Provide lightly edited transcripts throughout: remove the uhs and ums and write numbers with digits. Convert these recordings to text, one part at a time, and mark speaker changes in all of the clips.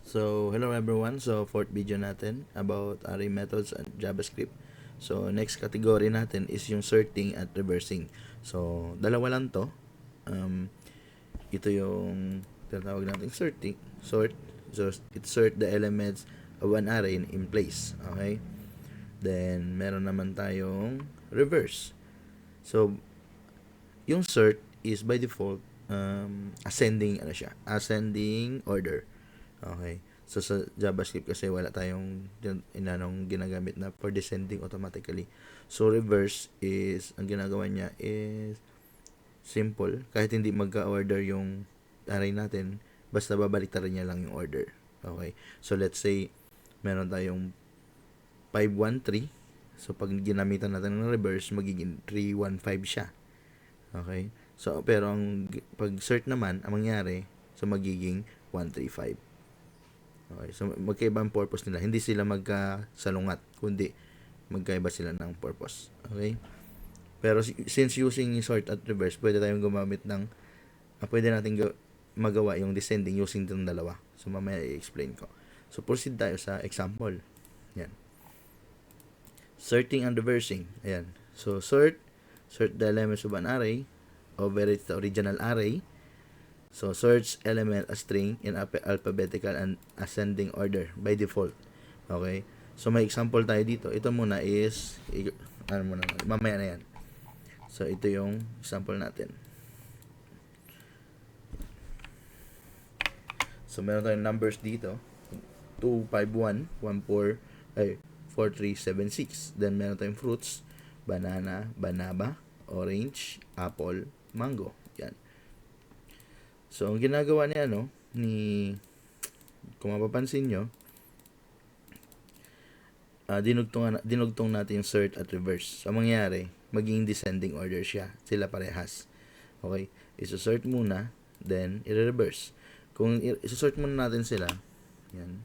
Speaker 1: So, hello everyone. So, fourth video natin about array methods and JavaScript. So, next category natin is yung sorting at reversing. So, dalawa lang to. Ito yung tinatawag natin sorting. Sort. So, it sort the elements of an array in place. Okay? Then, meron naman tayong reverse. So, yung sort is by default ascending ascending order. Okay. So sa JavaScript kasi wala tayong inanong ginagamit na for descending automatically. So reverse is ang ginagawa niya is simple, kahit hindi magka-order yung array natin, basta babaliktarin niya lang yung order. Okay. So let's say meron tayong 513. So pag ginamitan natin ng reverse, magiging 315 siya. Okay? So pero ang pag sort naman, ang mangyari, so magiging 135. Okay, so magkaiba ang purpose nila. Hindi sila magkasalungat, kundi magkaiba sila ng purpose. Okay? Pero since using sort at reverse, pwede tayong gumamit ng pwede natin magawa yung descending using itong dalawa. So mamaya i-explain ko. So proceed tayo sa example. Yan. Sorting and reversing. Ayan. So sort the elements of an array, override the original array. So, search element as string in alphabetical and ascending order by default. Okay? So, may example tayo dito. Ito muna is, mamaya na yan. So, ito yung example natin. So, meron tayong numbers dito. 251, 4376. Then, meron tayong fruits. Banana, banaba, orange, apple, mango. Yan. So, ang ginagawa ni kung mapapansin nyo, dinugtong natin yung sort at reverse. So, ang mangyari, magiging descending order siya. Sila parehas. Okay? Isusort muna, then i-reverse. Kung isusort muna natin sila, yan.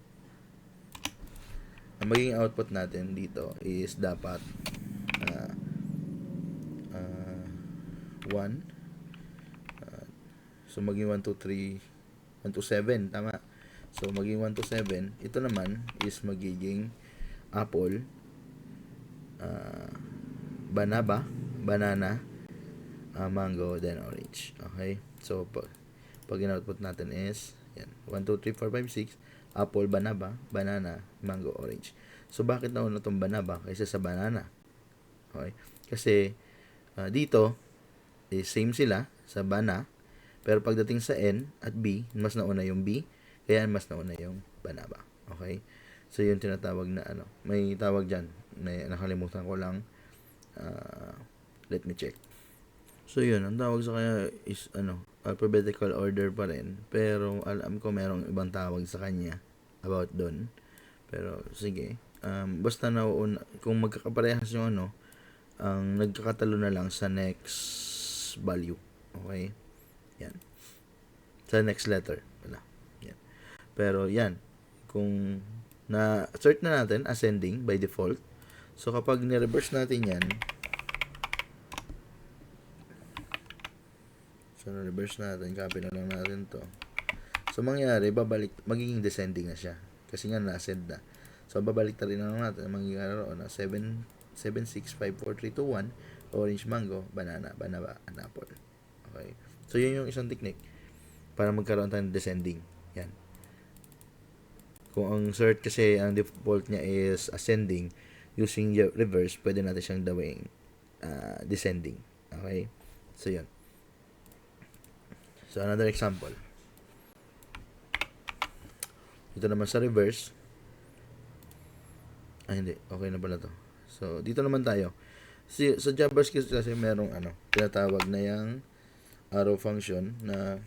Speaker 1: Ang magiging output natin dito is dapat 1. So, maging 1, 2, 3, 1 to 7. Tama. So, maging 1 to 7. Ito naman is magiging apple, banaba, banana, mango, then orange. Okay? So, pag in-output natin is, yan, 1, 2, 3, 4, 5, 6, apple, banaba, banana, mango, orange. So, bakit nauna itong banaba kaysa sa banana? Okay? Kasi, dito, same sila sa banana. Pero pagdating sa N at B, mas nauna yung B, kaya mas nauna yung banaba. Okay? So, yun tinatawag na may tawag dyan. Nakalimutan ko lang. Let me check. So, yun. Ang tawag sa kanya is, alphabetical order pa rin. Pero, alam ko merong ibang tawag sa kanya about dun. Pero, sige. Basta nauuna, kung magkakaparehas yung ang nagkakatalo na lang sa next value. Okay? Yan. Sa next letter. Wala. Yan. Pero yan. Kung na-sort na natin, ascending by default. So, kapag ni-reverse natin yan, so, na-reverse natin, copy na lang natin to. So, mangyari, magiging descending na siya. Kasi nga, na-ascend na. So, babalik na rin na lang natin. Magiging na 7, 6, 5, 4, 3, 2, 1, orange, mango, banana, and apple. Okay. So, yun yung isang technique para magkaroon tayo ng descending. Yan. Kung ang sort kasi, ang default niya is ascending, using reverse, pwede natin siyang gawing descending. Okay? So, yun. So, another example. Ito naman sa reverse. Hindi. Okay na pala to. So, dito naman tayo. Sa JavaScript kasi merong tinatawag na yung arrow function na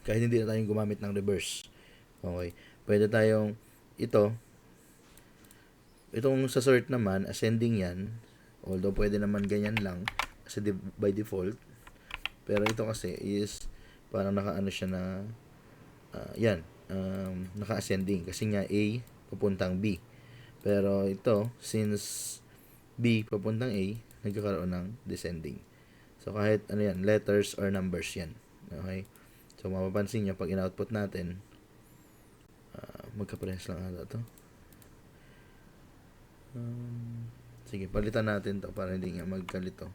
Speaker 1: kahit hindi na tayong gumamit ng reverse. Okay. Pwede tayong itong sa sort naman, ascending yan. Although pwede naman ganyan lang kasi by default. Pero ito kasi is parang nakaano siya na naka-ascending kasi nga A papuntang B. Pero ito, since B papuntang A, nagkakaroon ng descending. So, kahit letters or numbers yan. Okay? So, mapapansin nyo, pag in-output natin, magkaparehas lang ata to. Sige, palitan natin to para hindi nga magkalito.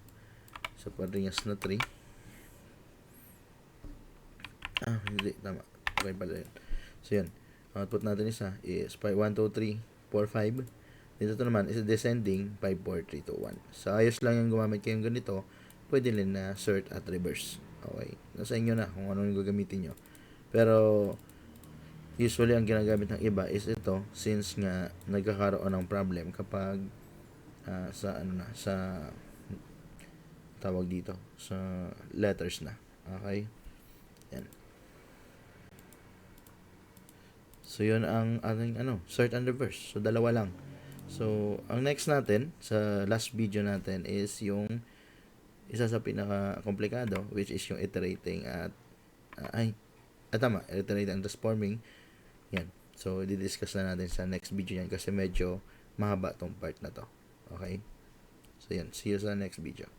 Speaker 1: So, parehas na 3. Hindi, tama. Okay pala yun. So, yun. Output natin isa is 1, 2, 3, 4, 5. Dito to naman is descending 5, 4, 3, 2, 1. So, ayos lang yung gumamit kayong ganito. Pwede rin na cert at reverse. Okay. Nasa inyo na kung ano yung gagamitin nyo. Pero, usually ang ginagamit ng iba is ito since nga nagkakaroon ng problem kapag sa tawag dito sa letters na. Okay? Yan. So, yun ang ating cert and reverse. So, dalawa lang. So, ang next natin sa last video natin is yung isa sa pinaka-komplikado, which is yung iterating at iterating and transforming. Yan. So, i-discuss na natin sa next video yan kasi medyo mahaba tong part na to. Okay? So, yan. See you sa next video.